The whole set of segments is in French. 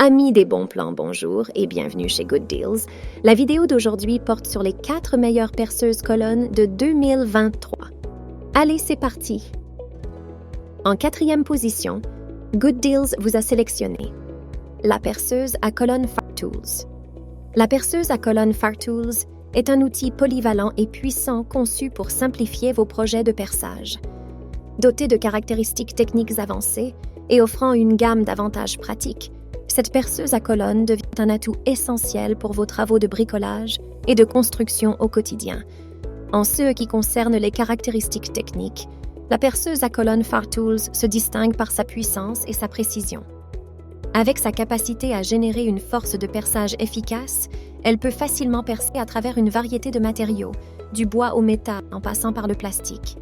Amis des bons plans, bonjour et bienvenue chez Good Deals. La vidéo d'aujourd'hui porte sur les 4 meilleures perceuses colonnes de 2023. Allez, c'est parti! En 4e position, Good Deals vous a sélectionné la perceuse à colonne Fartools. La perceuse à colonne Fartools est un outil polyvalent et puissant conçu pour simplifier vos projets de perçage. Dotée de caractéristiques techniques avancées et offrant une gamme d'avantages pratiques, cette perceuse à colonne devient un atout essentiel pour vos travaux de bricolage et de construction au quotidien. En ce qui concerne les caractéristiques techniques, la perceuse à colonne Fartools se distingue par sa puissance et sa précision. Avec sa capacité à générer une force de perçage efficace, elle peut facilement percer à travers une variété de matériaux, du bois au métal en passant par le plastique.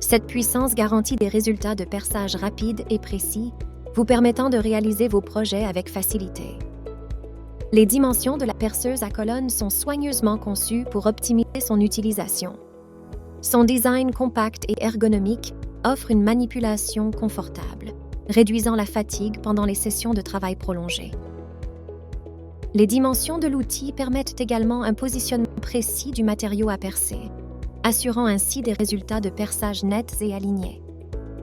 Cette puissance garantit des résultats de perçage rapides et précis, vous permettant de réaliser vos projets avec facilité. Les dimensions de la perceuse à colonne sont soigneusement conçues pour optimiser son utilisation. Son design compact et ergonomique offre une manipulation confortable, réduisant la fatigue pendant les sessions de travail prolongées. Les dimensions de l'outil permettent également un positionnement précis du matériau à percer, assurant ainsi des résultats de perçage nets et alignés.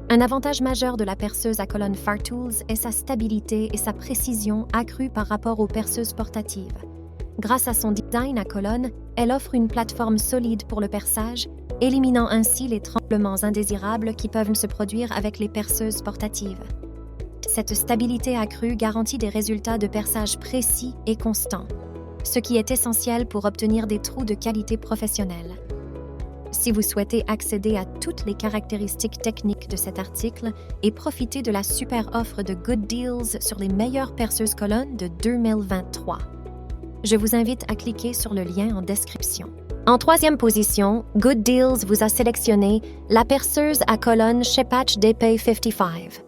Un avantage majeur de la perceuse à colonne Fartools est sa stabilité et sa précision accrues par rapport aux perceuses portatives. Grâce à son design à colonne, elle offre une plateforme solide pour le perçage, éliminant ainsi les tremblements indésirables qui peuvent se produire avec les perceuses portatives. Cette stabilité accrue garantit des résultats de perçage précis et constants, ce qui est essentiel pour obtenir des trous de qualité professionnelle. Si vous souhaitez accéder à toutes les caractéristiques techniques de cet article et profiter de la super offre de Good Deals sur les meilleures perceuses colonnes de 2023, je vous invite à cliquer sur le lien en description. En 3e position, Good Deals vous a sélectionné la perceuse à colonne Shepatch DP55.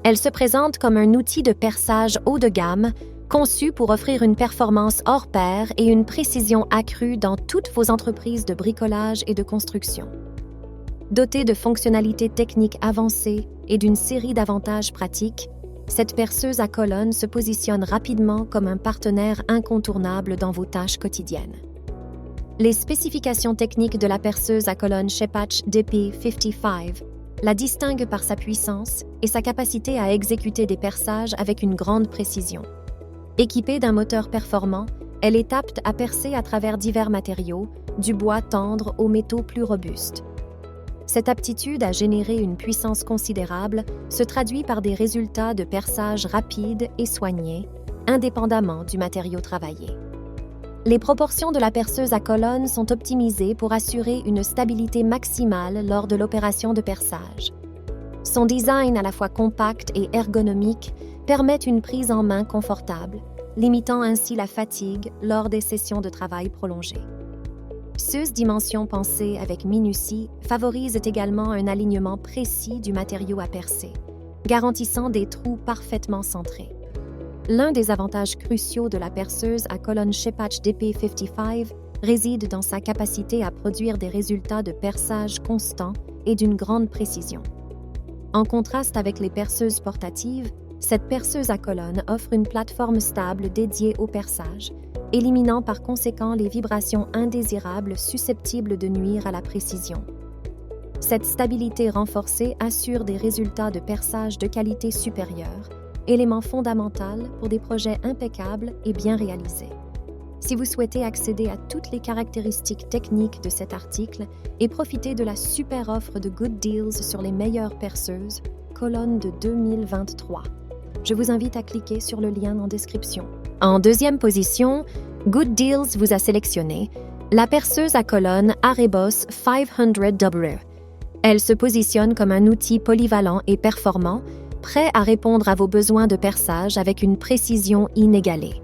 Elle se présente comme un outil de perçage haut de gamme, conçu pour offrir une performance hors pair et une précision accrue dans toutes vos entreprises de bricolage et de construction. Dotée de fonctionnalités techniques avancées et d'une série d'avantages pratiques, cette perceuse à colonne se positionne rapidement comme un partenaire incontournable dans vos tâches quotidiennes. Les spécifications techniques de la perceuse à colonne Shepatch DP55 la distinguent par sa puissance et sa capacité à exécuter des perçages avec une grande précision. Équipée d'un moteur performant, elle est apte à percer à travers divers matériaux, du bois tendre aux métaux plus robustes. Cette aptitude à générer une puissance considérable se traduit par des résultats de perçage rapides et soignés, indépendamment du matériau travaillé. Les proportions de la perceuse à colonne sont optimisées pour assurer une stabilité maximale lors de l'opération de perçage. Son design à la fois compact et ergonomique permet une prise en main confortable, limitant ainsi la fatigue lors des sessions de travail prolongées. Ces dimensions pensées avec minutie favorisent également un alignement précis du matériau à percer, garantissant des trous parfaitement centrés. L'un des avantages cruciaux de la perceuse à colonne Shepatch DP55 réside dans sa capacité à produire des résultats de perçage constants et d'une grande précision. En contraste avec les perceuses portatives, cette perceuse à colonne offre une plateforme stable dédiée au perçage, éliminant par conséquent les vibrations indésirables susceptibles de nuire à la précision. Cette stabilité renforcée assure des résultats de perçage de qualité supérieure, élément fondamental pour des projets impeccables et bien réalisés. Si vous souhaitez accéder à toutes les caractéristiques techniques de cet article et profiter de la super offre de Good Deals sur les meilleures perceuses, colonnes de 2023, je vous invite à cliquer sur le lien en description. En 2e position, Good Deals vous a sélectionné la perceuse à colonne Arebos 500W. Elle se positionne comme un outil polyvalent et performant, prêt à répondre à vos besoins de perçage avec une précision inégalée.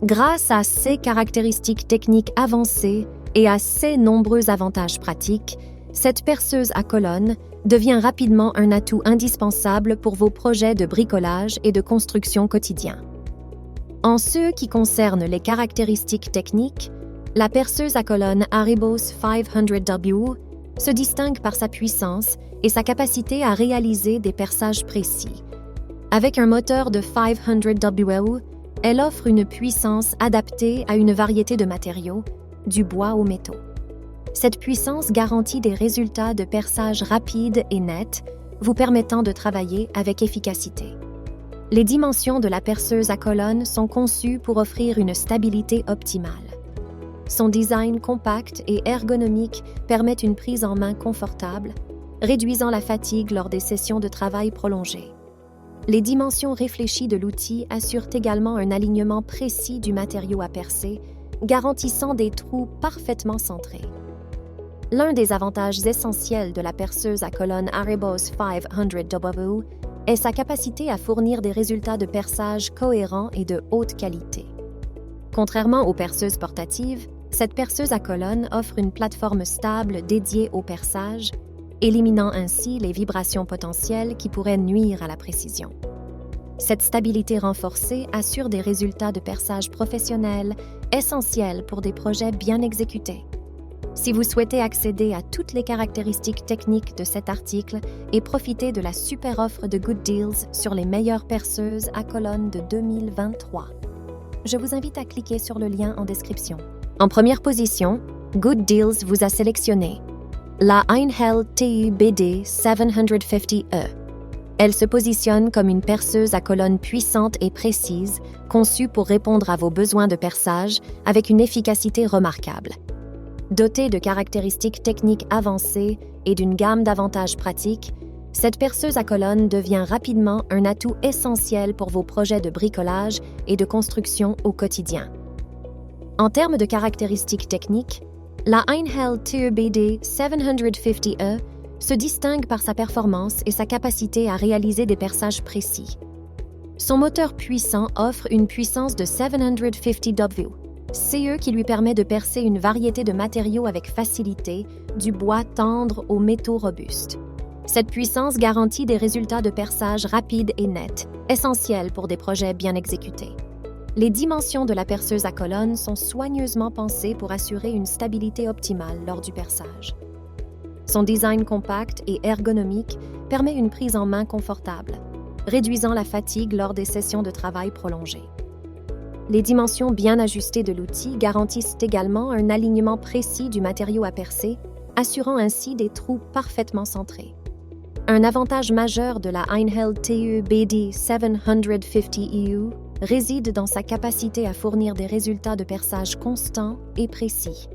Grâce à ses caractéristiques techniques avancées et à ses nombreux avantages pratiques, cette perceuse à colonne devient rapidement un atout indispensable pour vos projets de bricolage et de construction quotidiens. En ce qui concerne les caractéristiques techniques, la perceuse à colonne Arebos 500W se distingue par sa puissance et sa capacité à réaliser des perçages précis. Avec un moteur de 500W, elle offre une puissance adaptée à une variété de matériaux, du bois aux métaux. Cette puissance garantit des résultats de perçage rapides et nets, vous permettant de travailler avec efficacité. Les dimensions de la perceuse à colonne sont conçues pour offrir une stabilité optimale. Son design compact et ergonomique permet une prise en main confortable, réduisant la fatigue lors des sessions de travail prolongées. Les dimensions réfléchies de l'outil assurent également un alignement précis du matériau à percer, garantissant des trous parfaitement centrés. L'un des avantages essentiels de la perceuse à colonne Arebos 500W est sa capacité à fournir des résultats de perçage cohérents et de haute qualité. Contrairement aux perceuses portatives, cette perceuse à colonne offre une plateforme stable dédiée au perçage, éliminant ainsi les vibrations potentielles qui pourraient nuire à la précision. Cette stabilité renforcée assure des résultats de perçage professionnels essentiels pour des projets bien exécutés. Si vous souhaitez accéder à toutes les caractéristiques techniques de cet article et profiter de la super offre de Good Deals sur les meilleures perceuses à colonne de 2023, je vous invite à cliquer sur le lien en description. En première position, Good Deals vous a sélectionné la Einhell TU-BD 750E. Elle se positionne comme une perceuse à colonne puissante et précise, conçue pour répondre à vos besoins de perçage avec une efficacité remarquable. Dotée de caractéristiques techniques avancées et d'une gamme d'avantages pratiques, cette perceuse à colonne devient rapidement un atout essentiel pour vos projets de bricolage et de construction au quotidien. En termes de caractéristiques techniques, la Einhell TU-BD 750E se distingue par sa performance et sa capacité à réaliser des perçages précis. Son moteur puissant offre une puissance de 750W, CE qui lui permet de percer une variété de matériaux avec facilité, du bois tendre aux métaux robustes. Cette puissance garantit des résultats de perçage rapides et nets, essentiels pour des projets bien exécutés. Les dimensions de la perceuse à colonne sont soigneusement pensées pour assurer une stabilité optimale lors du perçage. Son design compact et ergonomique permet une prise en main confortable, réduisant la fatigue lors des sessions de travail prolongées. Les dimensions bien ajustées de l'outil garantissent également un alignement précis du matériau à percer, assurant ainsi des trous parfaitement centrés. Un avantage majeur de la Einhell TU-BD 750EU réside dans sa capacité à fournir des résultats de perçage constants et précis.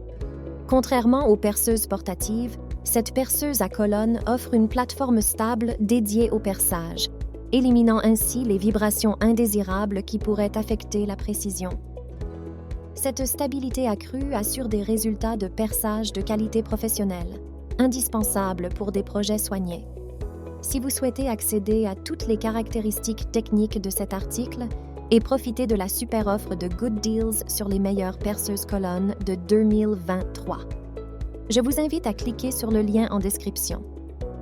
Contrairement aux perceuses portatives, cette perceuse à colonne offre une plateforme stable dédiée au perçage, éliminant ainsi les vibrations indésirables qui pourraient affecter la précision. Cette stabilité accrue assure des résultats de perçage de qualité professionnelle, indispensables pour des projets soignés. Si vous souhaitez accéder à toutes les caractéristiques techniques de cet article et profiter de la super offre de Good Deals sur les meilleures perceuses colonnes de 2023, je vous invite à cliquer sur le lien en description.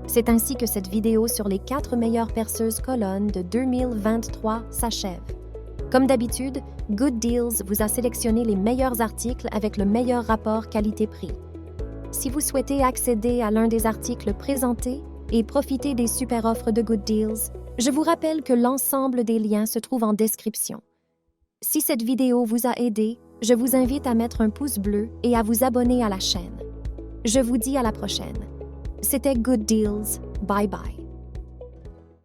C'est ainsi que cette vidéo sur les 4 meilleures perceuses colonnes de 2023 s'achève. Comme d'habitude, Good Deals vous a sélectionné les meilleurs articles avec le meilleur rapport qualité-prix. Si vous souhaitez accéder à l'un des articles présentés et profiter des super offres de Good Deals, je vous rappelle que l'ensemble des liens se trouve en description. Si cette vidéo vous a aidé, je vous invite à mettre un pouce bleu et à vous abonner à la chaîne. Je vous dis à la prochaine. C'était Good Deals. Bye bye.